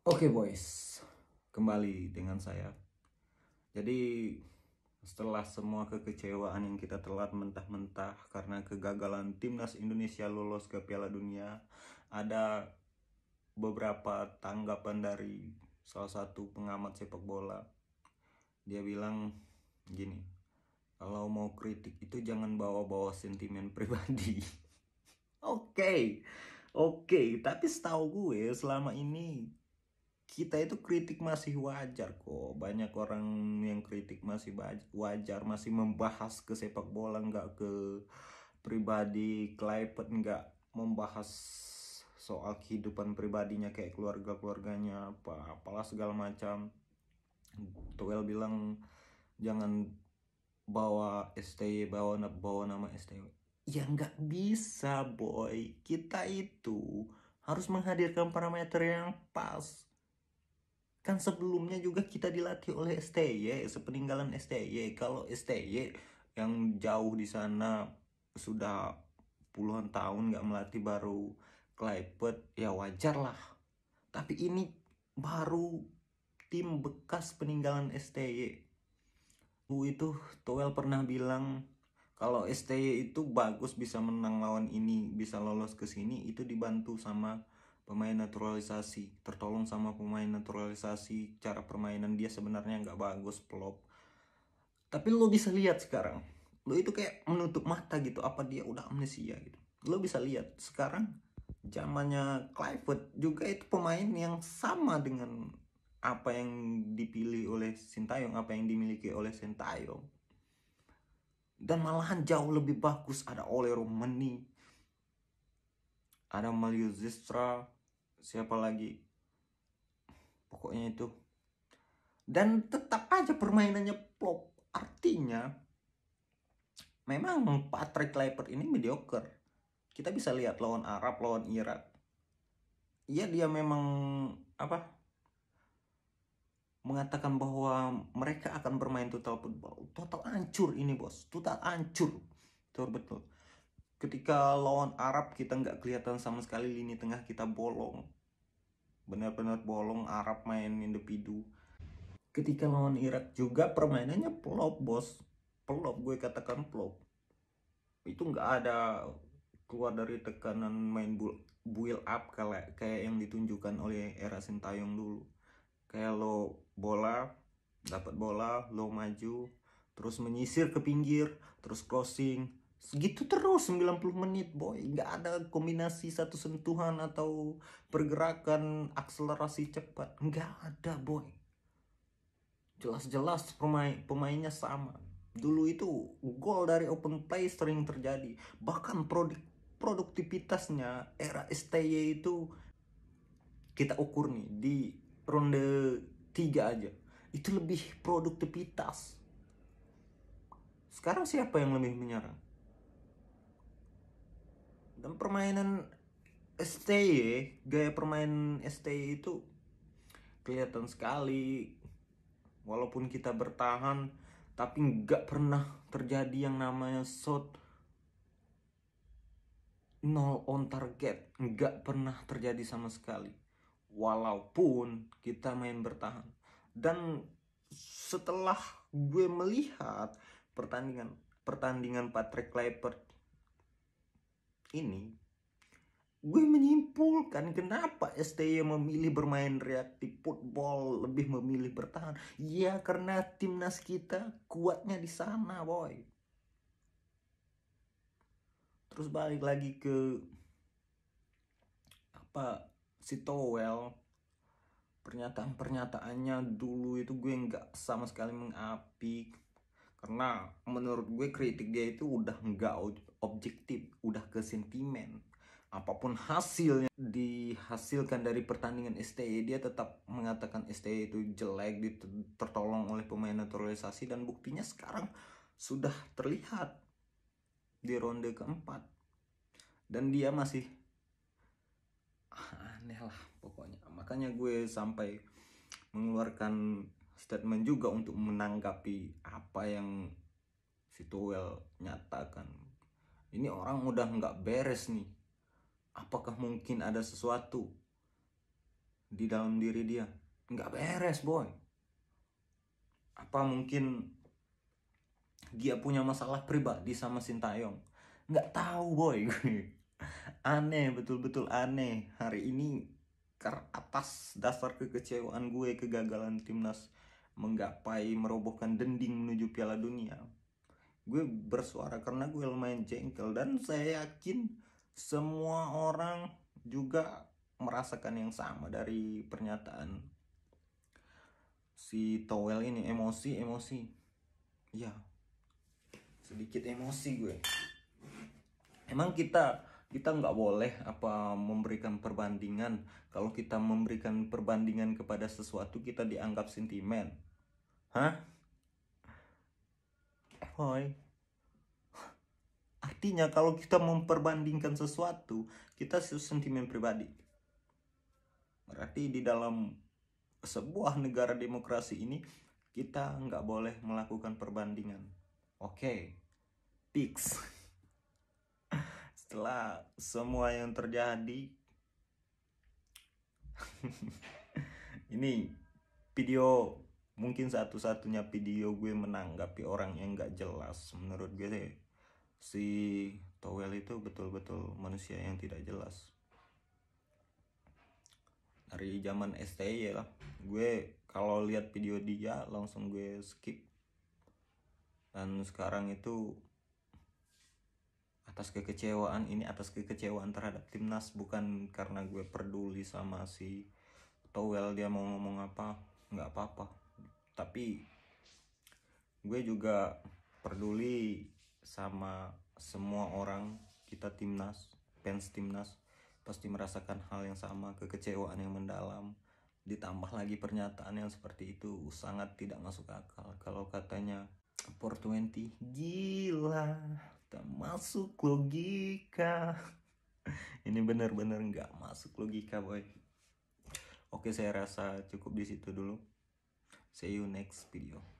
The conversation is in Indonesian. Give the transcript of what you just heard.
Oke boys, kembali dengan saya. Jadi setelah semua kekecewaan yang kita telan mentah-mentah karena kegagalan timnas Indonesia lolos ke Piala Dunia, ada beberapa tanggapan dari salah satu pengamat sepak bola. Dia bilang gini, kalau mau kritik itu jangan bawa-bawa sentimen pribadi. Oke, oke, tapi setahu gue selama ini kita itu kritik masih wajar kok. Banyak orang yang kritik masih wajar, masih membahas ke sepak bola, nggak ke pribadi. Clipper nggak membahas soal kehidupan pribadinya kayak keluarganya apalah segala macam. Toel bilang jangan bawa STY, bawa nama STY. Ya nggak bisa boy, kita itu harus menghadirkan parameter yang pas. Kan sebelumnya juga kita dilatih oleh STY, sepeninggalan STY. Kalau STY yang jauh di sana sudah puluhan tahun nggak melatih, baru Clipper, ya wajar lah. Tapi ini baru tim bekas peninggalan STY. Itu Toel pernah bilang kalau STY itu bagus, bisa menang lawan ini, bisa lolos ke sini, itu dibantu sama pemain naturalisasi, tertolong sama pemain naturalisasi. Cara permainan dia sebenarnya nggak bagus, flop. Tapi lo bisa lihat sekarang, lo itu kayak menutup mata gitu, apa dia udah amnesia gitu. Lo bisa lihat sekarang zamannya Clifford juga itu pemain yang sama dengan apa yang dipilih oleh Sintayong, apa yang dimiliki oleh Sintayong, dan malahan jauh lebih bagus. Ada Ole Romani, ada Mario Zestra, siapa lagi, pokoknya itu. Dan tetap aja permainannya plop. Artinya memang Patrick Kluivert ini mediocre. Kita bisa lihat lawan Arab, lawan Irak. Iya, dia memang mengatakan bahwa mereka akan bermain total football. Total hancur ini bos, total hancur. Betul. Ketika lawan Arab kita nggak kelihatan sama sekali, lini tengah kita bolong. Benar-benar bolong, Arab main individu. Ketika lawan Irak juga permainannya plop bos. Plop, gue katakan plop. Itu nggak ada keluar dari tekanan main build up kayak yang ditunjukkan oleh era Sintayong dulu. Kayak lo dapat bola, lo maju, terus menyisir ke pinggir, terus crossing. Segitu terus 90 menit boy. Nggak ada kombinasi satu sentuhan atau pergerakan akselerasi cepat. Nggak ada boy. Jelas-jelas pemainnya sama. Dulu itu gol dari open play sering terjadi. Bahkan produktivitasnya era STY itu kita ukur nih di ronde 3 aja. Itu lebih produktivitas. Sekarang siapa yang lebih menyerang? Dan permainan STY, gaya permainan STY itu kelihatan sekali. Walaupun kita bertahan, tapi nggak pernah terjadi yang namanya shot 0 on target. Nggak pernah terjadi sama sekali, walaupun kita main bertahan. Dan setelah gue melihat pertandingan Patrick Kluivert ini, gue menyimpulkan kenapa STY memilih bermain reaktif football, lebih memilih bertahan. Ya karena timnas kita kuatnya di sana boy. Terus balik lagi ke si Towel, pernyataan-pernyataannya dulu itu gue nggak sama sekali mengapik. Karena menurut gue kritik dia itu udah nggak objektif, udah ke sentimen. Apapun hasilnya dihasilkan dari pertandingan STY, dia tetap mengatakan STY itu jelek, tertolong oleh pemain naturalisasi. Dan buktinya sekarang sudah terlihat di ronde keempat. Dan dia masih aneh lah pokoknya. Makanya gue sampai mengeluarkan statement juga untuk menanggapi apa yang si Toel nyatakan. Ini orang udah nggak beres nih. Apakah mungkin ada sesuatu di dalam diri dia. Nggak beres, boy. Apa mungkin dia punya masalah pribadi sama Sintayong? Nggak tahu, boy. Aneh, betul-betul aneh. Hari ini atas dasar kekecewaan gue, kegagalan timnas menggapai merobohkan dinding menuju Piala Dunia, gue bersuara karena gue lumayan jengkel. Dan saya yakin semua orang juga merasakan yang sama dari pernyataan si Towel ini. Emosi ya, sedikit emosi gue. Emang kita nggak boleh apa memberikan perbandingan? Kalau kita memberikan perbandingan kepada sesuatu, kita dianggap sentimen. Hah? Boy, artinya kalau kita memperbandingkan sesuatu, kita sentimen pribadi. Berarti di dalam sebuah negara demokrasi ini, kita nggak boleh melakukan perbandingan. Oke, fix. Setelah semua yang terjadi, ini video mungkin satu-satunya video gue menanggapi orang yang nggak jelas. Menurut gue si Towel itu betul-betul manusia yang tidak jelas. Dari zaman STY lah, gue kalau lihat video dia langsung gue skip. Dan sekarang itu atas kekecewaan terhadap timnas, bukan karena gue peduli sama si Towel dia mau ngomong apa, nggak apa-apa. Tapi gue juga peduli sama semua orang. Kita timnas, fans timnas pasti merasakan hal yang sama, kekecewaan yang mendalam. Ditambah lagi pernyataan yang seperti itu sangat tidak masuk akal. Kalau katanya 420 gila, tak masuk logika. Ini benar-benar nggak masuk logika, boy. Oke, saya rasa cukup di situ dulu. See you next video.